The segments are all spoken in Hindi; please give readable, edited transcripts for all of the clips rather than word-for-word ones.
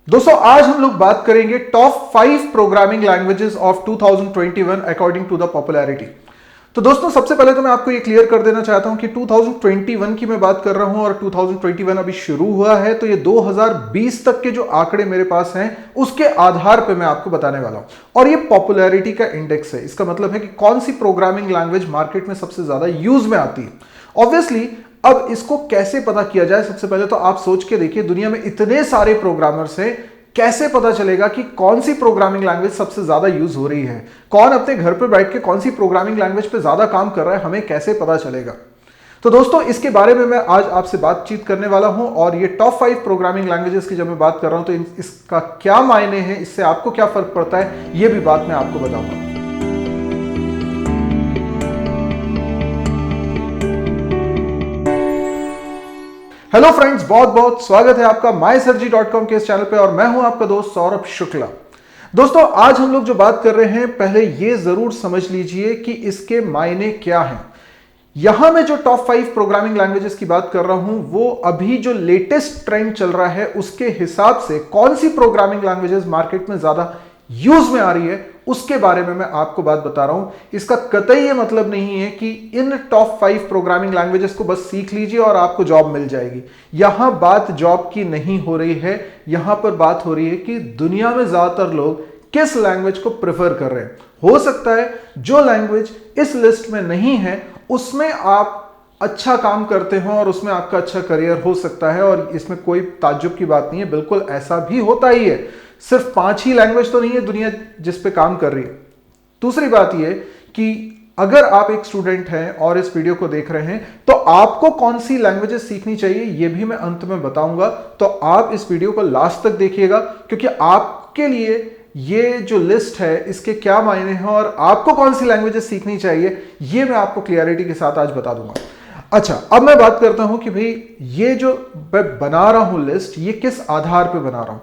दोस्तों आज हम लोग बात करेंगे top 5 programming languages of 2021 according to the popularity. तो दोस्तों सबसे पहले तो मैं आपको ये क्लियर कर देना चाहता हूं कि 2021 की मैं बात कर रहा हूं और 2021 अभी शुरू हुआ है, तो ये 2020 तक के जो आंकड़े मेरे पास हैं उसके आधार पे मैं आपको बताने वाला हूं। और ये पॉपुलैरिटी का इंडेक्स है, इसका मतलब है कि कौन सी प्रोग्रामिंग लैंग्वेज मार्केट में सबसे ज्यादा यूज में आती है। ऑब्वियसली अब इसको कैसे पता किया जाए, सबसे पहले तो आप सोच के देखिए, दुनिया में इतने सारे प्रोग्रामर्स हैं, कैसे पता चलेगा कि कौन सी प्रोग्रामिंग लैंग्वेज सबसे ज्यादा यूज हो रही है, कौन अपने घर पर बैठ के कौन सी प्रोग्रामिंग लैंग्वेज पे ज्यादा काम कर रहा है, हमें कैसे पता चलेगा। तो दोस्तों इसके बारे में मैं आज आपसे बातचीत करने वाला हूं। और ये टॉप 5 प्रोग्रामिंग लैंग्वेजेस की जब मैं बात कर रहा हूं तो इसका क्या मायने हैं, इससे आपको क्या फर्क पड़ता है, ये भी बात मैं आपको बताऊंगा। हेलो फ्रेंड्स, बहुत बहुत स्वागत है आपका mysurgery.com के इस चैनल पे और मैं हूं आपका दोस्त सौरभ शुक्ला। दोस्तों आज हम लोग जो बात कर रहे हैं, पहले ये जरूर समझ लीजिए कि इसके मायने क्या हैं। यहां मैं जो टॉप 5 प्रोग्रामिंग लैंग्वेजेस की बात कर रहा हूं वो अभी जो लेटेस्ट ट्रेंड चल रहा है उसके हिसाब से कौन सी प्रोग्रामिंग लैंग्वेजेस मार्केट में ज्यादा यूज में आ रही है उसके बारे में मैं आपको बात बता रहा हूं। इसका कतई ये मतलब नहीं है कि इन टॉप 5 प्रोग्रामिंग लैंग्वेजेस को बस सीख लीजिए और आपको जॉब मिल जाएगी। यहां बात जॉब की नहीं हो रही है, यहां पर बात हो रही है कि दुनिया में ज्यादातर लोग किस लैंग्वेज को प्रेफर कर रहे हैं। हो सकता है जो लैंग्वेज इस लिस्ट में नहीं है उसमें आप अच्छा काम करते हो और उसमें आपका अच्छा करियर हो सकता है, और इसमें कोई ताज्जुब की बात नहीं है, बिल्कुल ऐसा भी होता ही है। सिर्फ 5 ही लैंग्वेज तो नहीं है दुनिया जिस पे काम कर रही है। दूसरी बात यह कि अगर आप एक स्टूडेंट हैं और इस वीडियो को देख रहे हैं तो आपको कौन सी लैंग्वेजेस सीखनी चाहिए ये भी मैं अंत में बताऊंगा। तो आप इस वीडियो को लास्ट तक देखिएगा, क्योंकि आपके लिए ये जो लिस्ट है इसके क्या मायने हैं और आपको कौन सी लैंग्वेजेस सीखनी चाहिए ये मैं आपको क्लियरिटी के साथ आज बता दूंगा। अच्छा, अब मैं बात करता हूं कि भाई ये जो मैं बना रहा हूं लिस्ट, ये किस आधार पे बना रहा हूं।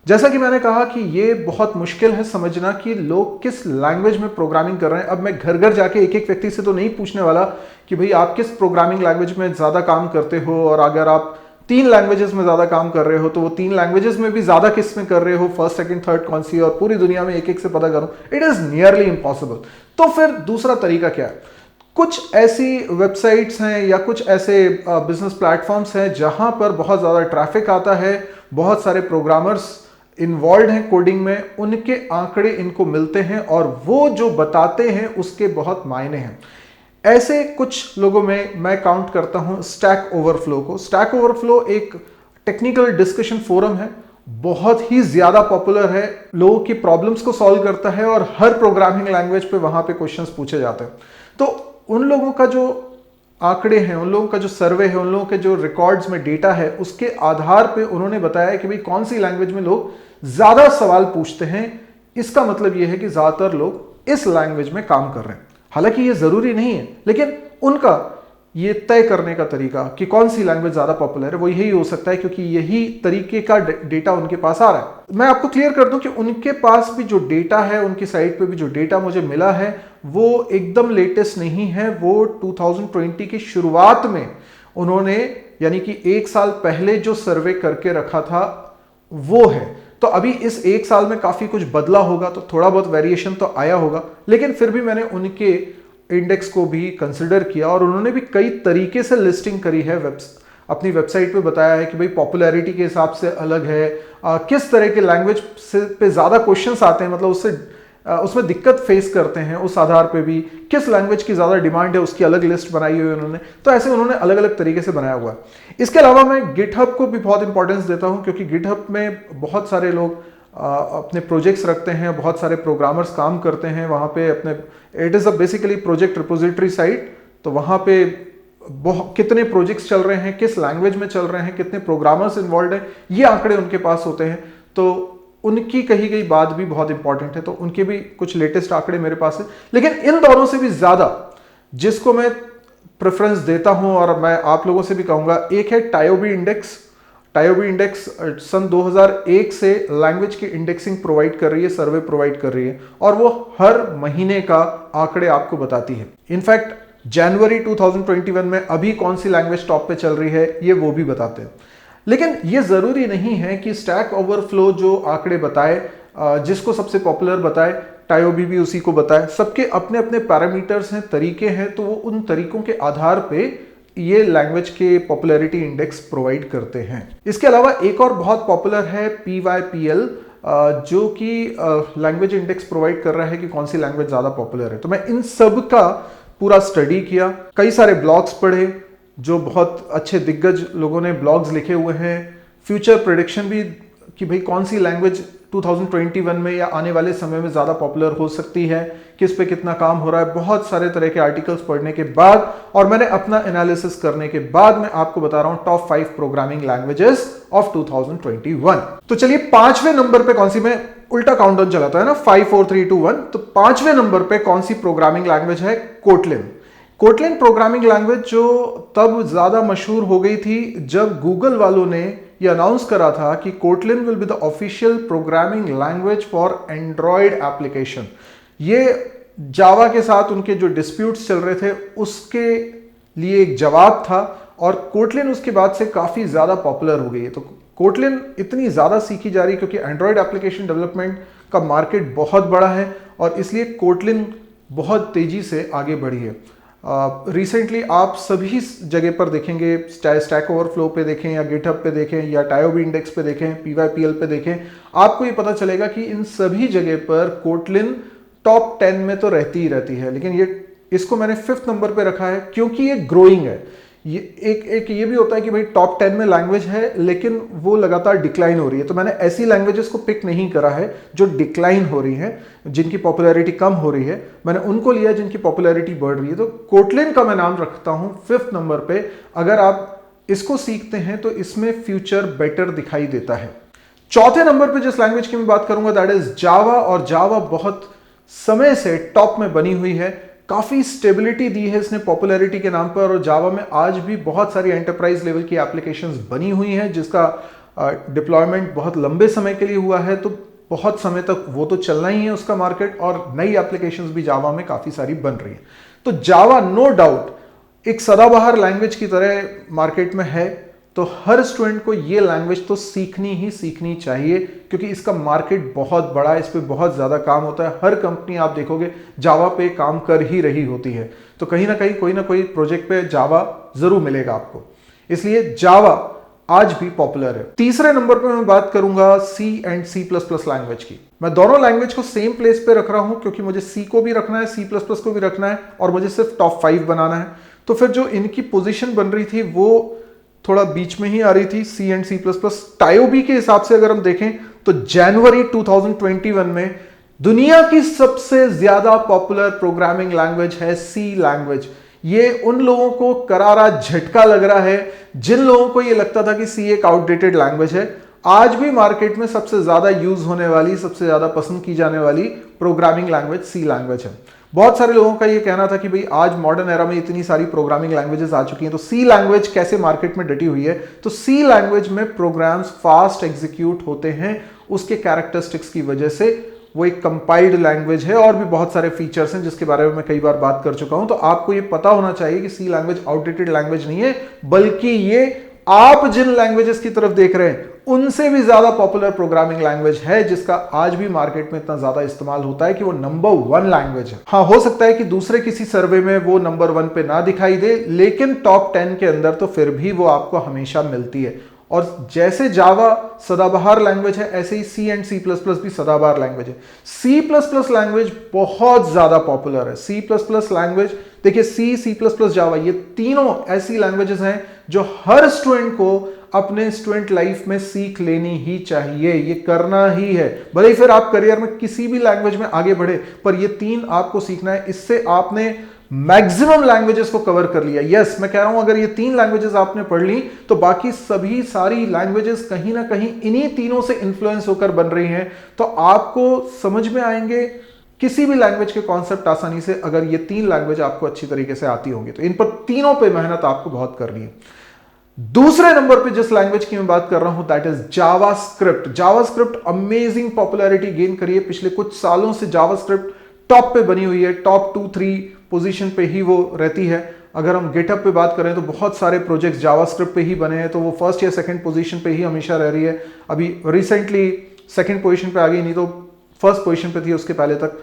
जैसा कि मैंने कहा कि ये बहुत मुश्किल है समझना कि लोग किस लैंग्वेज में प्रोग्रामिंग कर रहे हैं। अब मैं घर घर जाके एक एक व्यक्ति से तो नहीं पूछने वाला कि भाई आप किस प्रोग्रामिंग लैंग्वेज में ज्यादा काम करते हो, और अगर आप 3 लैंग्वेजेस में ज्यादा काम कर रहे हो तो वो 3 लैंग्वेजेस में भी ज्यादा किस में कर रहे हो, फर्स्ट सेकंड थर्ड कौन सी, और पूरी दुनिया में एक एक से पता करूं, इट इज नियरली इम्पॉसिबल। तो फिर दूसरा तरीका क्या है? कुछ ऐसी वेबसाइट्स हैं या कुछ ऐसे बिजनेस प्लेटफॉर्म्स हैं जहां पर बहुत ज्यादा ट्रैफिक आता है, बहुत सारे प्रोग्रामर्स इन्वॉल्व हैं कोडिंग में, उनके आंकड़े इनको मिलते हैं और वो जो बताते हैं उसके बहुत मायने हैं। ऐसे कुछ लोगों में मैं काउंट करता हूं स्टैक ओवरफ्लो को। स्टैक ओवरफ्लो एक टेक्निकल डिस्कशन फोरम है, बहुत ही ज्यादा पॉपुलर है, लोगों की प्रॉब्लम्स को सॉल्व करता है और हर प्रोग्रामिंग लैंग्वेज पे वहां पे क्वेश्चंस पूछे जाते हैं। तो उन लोगों का जो आंकड़े हैं, उन लोगों का जो सर्वे है, उन लोगों के जो रिकॉर्ड्स में डेटा है, उसके आधार पे उन्होंने बताया कि भाई कौन सी लैंग्वेज में लोग ज्यादा सवाल पूछते हैं। इसका मतलब यह है कि ज्यादातर लोग इस लैंग्वेज में काम कर रहे हैं। हालांकि यह जरूरी नहीं है, लेकिन उनका ये तय करने का तरीका कि कौन सी लैंग्वेज ज्यादा पॉपुलर है वो यही हो सकता है, क्योंकि यही तरीके का डेटा उनके पास आ रहा है। मैं आपको क्लियर कर दूं कि उनके पास भी जो डेटा है, उनकी साइट पे भी जो डेटा मुझे मिला है वो एकदम लेटेस्ट नहीं है। वो 2020 की शुरुआत में उन्होंने, यानी कि 1 साल पहले जो सर्वे करके रखा था वो है। तो अभी इस 1 साल में काफी कुछ बदला होगा, तो थोड़ा बहुत वेरिएशन तो आया होगा, लेकिन फिर भी मैंने उनके इंडेक्स को भी कंसिडर किया और उन्होंने भी कई तरीके से लिस्टिंग करी है, अपनी वेबसाइट पे बताया है कि भाई पॉपुलैरिटी के हिसाब से अलग है, किस तरह के लैंग्वेज पे ज्यादा क्वेश्चंस आते हैं, मतलब उसमें दिक्कत फेस करते हैं, उस आधार पे भी किस लैंग्वेज की ज्यादा डिमांड है उसकी अलग लिस्ट बनाई हुई है उन्होंने। तो ऐसे उन्होंने अलग अलग तरीके से बनाया हुआ है। इसके अलावा मैं गिटहब को भी बहुत इंपॉर्टेंस देता हूं, क्योंकि गिटहब में बहुत सारे लोग अपने प्रोजेक्ट्स रखते हैं, बहुत सारे प्रोग्रामर्स काम करते हैं वहां पे अपने। It is a basically project repository site. तो वहां पे कितने प्रोजेक्ट्स चल रहे हैं, किस लैंग्वेज में चल रहे हैं, कितने प्रोग्रामर्स इन्वॉल्व हैं, ये आंकड़े उनके पास होते हैं। तो उनकी कही गई बात भी बहुत इंपॉर्टेंट है, तो उनके भी कुछ लेटेस्ट आंकड़े मेरे पास है। लेकिन इन दोनों से भी ज्यादा जिसको मैं प्रेफरेंस देता हूं और मैं आप लोगों से भी कहूंगा, एक है टायोबी इंडेक्स। टायोबी इंडेक्स सन 2001 से लैंग्वेज की इंडेक्सिंग प्रोवाइड कर रही है, सर्वे प्रोवाइड कर रही है, और वो हर महीने का आंकड़े आपको बताती है। इनफैक्ट जनवरी 2021 में अभी कौन सी लैंग्वेज टॉप पे चल रही है ये वो भी बताते हैं। लेकिन यह जरूरी नहीं है कि स्टैक ओवरफ्लो जो आंकड़े बताए, जिसको सबसे पॉपुलर बताए, टायोबी भी उसी को बताए। सबके अपने अपने पैरामीटर्स हैं, तरीके हैं, तो वो उन तरीकों के आधार पे ये लैंग्वेज के पॉपुलैरिटी इंडेक्स प्रोवाइड करते हैं। इसके अलावा एक और बहुत पॉपुलर है PYPL, जो कि लैंग्वेज इंडेक्स प्रोवाइड कर रहा है कि कौन सी लैंग्वेज ज्यादा पॉपुलर है। तो मैं इन सब का पूरा स्टडी किया, कई सारे ब्लॉग्स पढ़े, जो बहुत अच्छे दिग्गज लोगों ने ब्लॉग्स लिखे हुए हैं, फ्यूचर प्रेडिक्शन भी कि भाई कौन सी लैंग्वेज 2021 में या आने वाले समय में ज्यादा पॉपुलर हो सकती है, किस पे कितना काम हो रहा है। बहुत सारे तरह के आर्टिकल्स पढ़ने के बाद और मैंने अपना एनालिसिस करने के बाद मैं आपको बता रहा हूं टॉप 5 प्रोग्रामिंग लैंग्वेजेस ऑफ 2021। तो चलिए 5वें नंबर पे कौन सी, मैं उल्टा काउंटडाउन चलाता है ना, 5 4 3 2 1। तो 5वें नंबर पे कौन सी प्रोग्रामिंग लैंग्वेज है? कोटलिन। कोटलिन प्रोग्रामिंग लैंग्वेज जो तब ज्यादा मशहूर हो गई थी जब गूगल वालों ने ये अनाउंस करा था कि Kotlin will be the official programming language for Android application. ये जावा के साथ उनके जो डिस्प्यूट्स चल रहे थे उसके लिए एक जवाब था, और कोटलिन उसके बाद से काफी ज्यादा पॉपुलर हो गई है। तो कोटलिन इतनी ज्यादा सीखी जा रही है क्योंकि एंड्रॉयड एप्लीकेशन डेवलपमेंट का मार्केट बहुत बड़ा है, और इसलिए कोटलिन बहुत तेजी से आगे बढ़ी है। रिसेंटली आप सभी जगह पर देखेंगे, चाहे स्टैक ओवरफ्लो पे देखें या गिटहब पे देखें या टायोबी इंडेक्स पे देखें, PYPL पे देखें, आपको ये पता चलेगा कि इन सभी जगह पर कोटलिन टॉप 10 में तो रहती ही रहती है। लेकिन इसको मैंने 5th नंबर पे रखा है क्योंकि ये ग्रोइंग है। ये एक ये भी होता है कि भाई टॉप 10 में लैंग्वेज है लेकिन वो लगातार डिक्लाइन हो रही है, तो मैंने ऐसी लैंग्वेजेस को पिक नहीं करा है जो डिक्लाइन हो रही हैं, जिनकी पॉपुलैरिटी कम हो रही है। मैंने उनको लिया जिनकी पॉपुलैरिटी बढ़ रही है। तो कोटलिन का मैं नाम रखता हूं 5th नंबर पे। अगर आप इसको सीखते हैं तो इसमें फ्यूचर बेटर दिखाई देता है। 4थे नंबर पे जिस लैंग्वेज की मैं बात करूंगा दैट इज जावा, और जावा बहुत समय से टॉप में बनी हुई है। काफी स्टेबिलिटी दी है इसने पॉपुलैरिटी के नाम पर, और जावा में आज भी बहुत सारी एंटरप्राइज लेवल की एप्लीकेशंस बनी हुई हैं जिसका डिप्लॉयमेंट बहुत लंबे समय के लिए हुआ है। तो बहुत समय तक वो तो चलना ही है उसका मार्केट, और नई एप्लीकेशंस भी जावा में काफी सारी बन रही है। तो जावा नो डाउट एक सदाबहार लैंग्वेज की तरह मार्केट में है, तो हर स्टूडेंट को ये लैंग्वेज तो सीखनी ही सीखनी चाहिए क्योंकि इसका मार्केट बहुत बड़ा है, इस पे बहुत ज्यादा काम होता है। हर कंपनी आप देखोगे जावा पे काम कर ही रही होती है, तो कहीं ना कोई प्रोजेक्ट पे जावा जरूर मिलेगा आपको, इसलिए जावा आज भी पॉपुलर है। तीसरे नंबर पे मैं बात करूंगा C एंड C++ लैंग्वेज की। मैं दोनों लैंग्वेज को सेम प्लेस पे रख रहा हूं क्योंकि मुझे C को भी रखना है, C++ को भी रखना है, और मुझे सिर्फ टॉप 5 बनाना है। तो फिर जो इनकी पोजीशन बन रही थी वो थोड़ा बीच में ही आ रही थी, C एंड C++। टायोबी के हिसाब से अगर हम देखें तो जनवरी 2021 में दुनिया की सबसे ज्यादा पॉपुलर प्रोग्रामिंग लैंग्वेज है C लैंग्वेज। ये उन लोगों को करारा झटका लग रहा है जिन लोगों को ये लगता था कि C एक आउटडेटेड लैंग्वेज है। आज भी मार्केट में सबसे ज्यादा यूज होने वाली, सबसे ज्यादा पसंद की जाने वाली प्रोग्रामिंग लैंग्वेज C लैंग्वेज है। बहुत सारे लोगों का ये कहना था कि भाई आज मॉडर्न एरा में इतनी सारी प्रोग्रामिंग लैंग्वेजेस आ चुकी हैं तो C लैंग्वेज कैसे मार्केट में डटी हुई है। तो C लैंग्वेज में प्रोग्राम्स फास्ट एग्जीक्यूट होते हैं, उसके कैरेक्टरिस्टिक्स की वजह से। वो एक कंपाइल्ड लैंग्वेज है और भी बहुत सारे फीचर्स हैं जिसके बारे में मैं कई बार बात कर चुका हूं। तो आपको ये पता होना चाहिए कि C लैंग्वेज आउटडेटेड लैंग्वेज नहीं है, बल्कि ये आप जिन लैंग्वेजेस की तरफ देख रहे हैं उनसे भी ज्यादा पॉपुलर प्रोग्रामिंग लैंग्वेज है, जिसका आज भी मार्केट में इतना ज्यादा इस्तेमाल होता है कि वो नंबर 1 लैंग्वेज है। हाँ, हो सकता है कि दूसरे किसी सर्वे में वो नंबर 1 पे ना दिखाई दे, लेकिन टॉप 10 के अंदर तो फिर भी वो आपको हमेशा मिलती है। और जैसे जावा सदाबहार लैंग्वेज है, ऐसे ही C एंड C++ भी सदाबहार लैंग्वेज है। C++ लैंग्वेज बहुत ज्यादा पॉपुलर है। C++ लैंग्वेज देखिए, C++, जावा, ये तीनों ऐसी लैंग्वेजेस हैं जो हर स्टूडेंट को अपने स्टूडेंट लाइफ में सीख लेनी ही चाहिए, ये करना ही है। भले ही फिर आप करियर में किसी भी लैंग्वेज में आगे बढ़े, पर ये 3 आपको सीखना है। इससे आपने मैक्सिमम लैंग्वेजेस को कवर कर लिया। यस, मैं कह रहा हूं अगर ये 3 लैंग्वेजेस आपने पढ़ ली तो बाकी सभी सारी लैंग्वेजेस कहीं ना कहीं इन्हीं तीनों से इन्फ्लुएंस होकर बन रही हैं, तो आपको समझ में आएंगे किसी भी लैंग्वेज के कॉन्सेप्ट आसानी से, अगर ये 3 लैंग्वेज आपको अच्छी तरीके से आती होंगी। तो इन पर तीनों पे मेहनत आपको बहुत करनी है। दूसरे नंबर पे जिस लैंग्वेज की मैं बात कर रहा हूं that is JavaScript. JavaScript amazing popularity gain करी है। पिछले कुछ सालों से जावास्क्रिप्ट टॉप पे बनी हुई है, टॉप 2-3 पोजीशन पे ही वो रहती है। अगर हम गिटहब पे बात करें तो बहुत सारे प्रोजेक्ट्स जावास्क्रिप्ट पे ही बने हैं, तो वो फर्स्ट या सेकंड पोजीशन पे ही हमेशा रह रही है। अभी रिसेंटली सेकंड पोजीशन पे आ गई, नहीं तो फर्स्ट पोजीशन पे थी उसके पहले तक।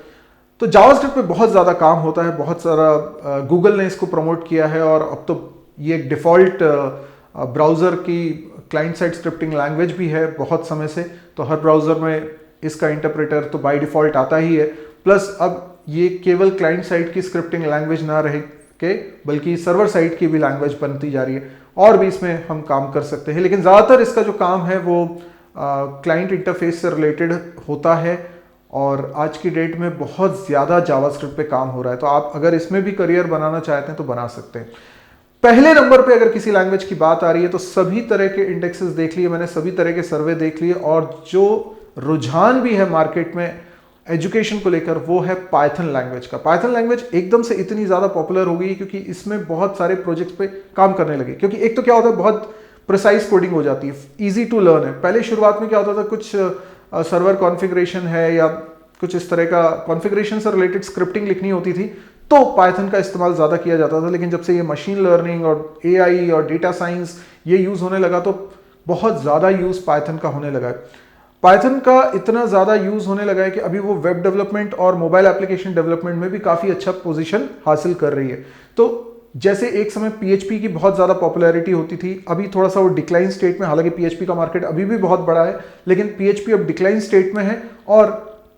तो जावास्क्रिप्ट पे बहुत ज़्यादा काम होता है, बहुत सारा गूगल ने इसको प्रमोट किया है और अब तो ये एक डिफ़ॉल्ट ब्राउज़र की क्लाइंट साइड स्क्रिप्टिंग लैंग्वेज भी है बहुत समय से। तो हर ब्राउज़र में इसका इंटरप्रेटर तो बाय डिफ़ॉल्ट आता ही है। प्लस अब ये केवल क्लाइंट साइड की स्क्रिप्टिंग लैंग्वेज ना रहे के, बल्कि सर्वर साइड की भी लैंग्वेज बनती जा रही है और भी इसमें हम काम कर सकते हैं। लेकिन ज़्यादातर इसका जो काम है वो क्लाइंट इंटरफेस से रिलेटेड होता है और आज की डेट में बहुत ज़्यादा जावास्क्रिप्ट पे काम हो रहा है। तो आप अगर इसमें भी करियर बनाना चाहते हैं तो बना सकते हैं। पहले नंबर पे अगर किसी लैंग्वेज की बात आ रही है तो सभी तरह के इंडेक्सेस देख लिए मैंने, सभी तरह के सर्वे देख लिए, और जो रुझान भी है मार्केट में एजुकेशन को लेकर वो है पाइथन लैंग्वेज का। पाइथन लैंग्वेज एकदम से इतनी ज़्यादा पॉपुलर हो गई क्योंकि इसमें बहुत सारे प्रोजेक्ट्स पे काम करने लगे। क्योंकि एक तो क्या होता है, बहुत प्रिसाइज कोडिंग हो जाती है, इजी टू लर्न है। पहले शुरुआत में क्या होता था, कुछ सर्वर कॉन्फ़िगरेशन है या कुछ इस तरह का कॉन्फ़िगरेशन से रिलेटेड स्क्रिप्टिंग लिखनी होती थी तो पाइथन का इस्तेमाल ज़्यादा किया जाता था। लेकिन जब से ये मशीन लर्निंग और एआई और डेटा साइंस ये यूज़ होने लगा तो बहुत ज़्यादा यूज़ पाइथन का होने लगा है। पाइथन का इतना ज़्यादा यूज़ होने लगा है कि अभी वो वेब डेवलपमेंट और मोबाइल एप्लीकेशन डेवलपमेंट में भी काफ़ी अच्छा पोजीशन हासिल कर रही है। तो जैसे एक समय PHP की बहुत ज़्यादा पॉपुलैरिटी होती थी, अभी थोड़ा सा वो डिक्लाइन स्टेट में, हालांकि PHP का मार्केट अभी भी बहुत बड़ा है, लेकिन PHP अब डिक्लाइन स्टेट में है और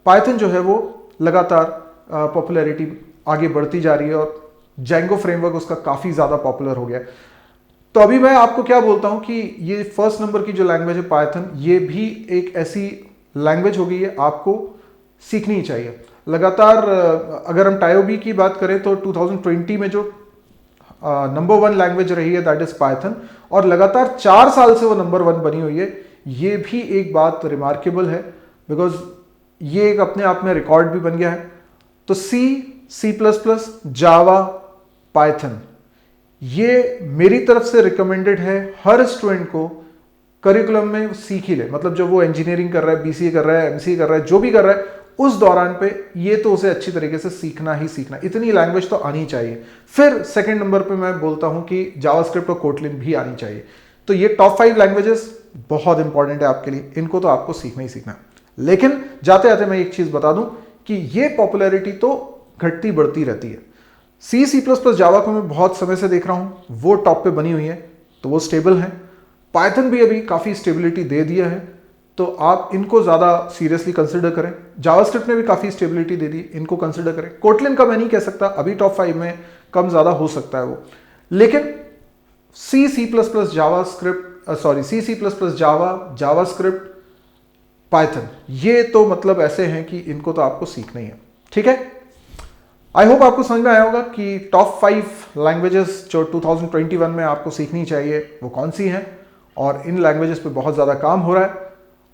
पाइथन जो है वो लगातार पॉपुलैरिटी आगे बढ़ती जा रही है और जैंगो फ्रेमवर्क उसका काफ़ी ज़्यादा पॉपुलर हो गया है। तो अभी मैं आपको क्या बोलता हूं कि ये फर्स्ट नंबर की जो लैंग्वेज है पाइथन, ये भी एक ऐसी लैंग्वेज हो गई है आपको सीखनी ही चाहिए लगातार। अगर हम TIOB की बात करें तो 2020 में जो नंबर 1 लैंग्वेज रही है दैट इज पाइथन, और लगातार 4 साल से वो नंबर 1 बनी हुई है। ये भी एक बात रिमार्केबल है बिकॉज ये एक अपने आप में रिकॉर्ड भी बन गया है। तो C++, जावा, पाइथन, ये मेरी तरफ से रिकमेंडेड है हर स्टूडेंट को करिकुलम में सीख ही ले। मतलब जो वो इंजीनियरिंग कर रहा है, BCA कर रहा है, MCA कर रहा है, जो भी कर रहा है, उस दौरान पे ये तो उसे अच्छी तरीके से सीखना ही सीखना, इतनी लैंग्वेज तो आनी चाहिए। फिर सेकंड नंबर पे मैं बोलता हूं कि जावास्क्रिप्ट और कोटलिन भी आनी चाहिए। तो ये टॉप 5 लैंग्वेजेस बहुत इंपॉर्टेंट है आपके लिए, इनको तो आपको सीखना ही सीखना। लेकिन जाते जाते मैं एक चीज बता दूं कि ये पॉपुलैरिटी तो घटती बढ़ती रहती है। C++ जावा को मैं बहुत समय से देख रहा हूं, वो टॉप पे बनी हुई है तो वो स्टेबल है। पाइथन भी अभी काफ़ी स्टेबिलिटी दे दिया है तो आप इनको ज़्यादा सीरियसली कंसिडर करें। जावास्क्रिप्ट ने भी काफ़ी स्टेबिलिटी दे दी, इनको कंसिडर करें। कोटलिन का मैं नहीं कह सकता, अभी टॉप 5 में कम ज़्यादा हो सकता है वो, लेकिन C++ जावास्क्रिप्ट C++ जावा, जावास्क्रिप्ट, पाइथन, ये तो मतलब ऐसे हैं कि इनको तो आपको सीखना ही है। ठीक है, आई होप आपको समझ में आया होगा कि टॉप 5 लैंग्वेजेस जो 2021 में आपको सीखनी चाहिए वो कौन सी हैं, और इन लैंग्वेजेस पे बहुत ज़्यादा काम हो रहा है।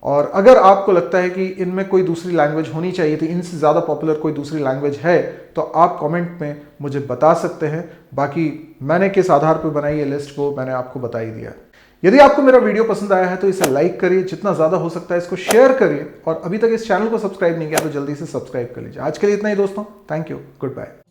और अगर आपको लगता है कि इनमें कोई दूसरी लैंग्वेज होनी चाहिए थी, इनसे ज़्यादा पॉपुलर कोई दूसरी लैंग्वेज है, तो आप कमेंट में मुझे बता सकते हैं। बाकी मैंने किस आधार पर बनाई ये लिस्ट वो मैंने आपको बता ही दिया। यदि आपको मेरा वीडियो पसंद आया है तो इसे लाइक करिए, जितना ज़्यादा हो सकता है इसको शेयर करिए, और अभी तक इस चैनल को सब्सक्राइब नहीं किया तो जल्दी से सब्सक्राइब कर लीजिए। आज के लिए इतना ही दोस्तों, थैंक यू, गुड बाय।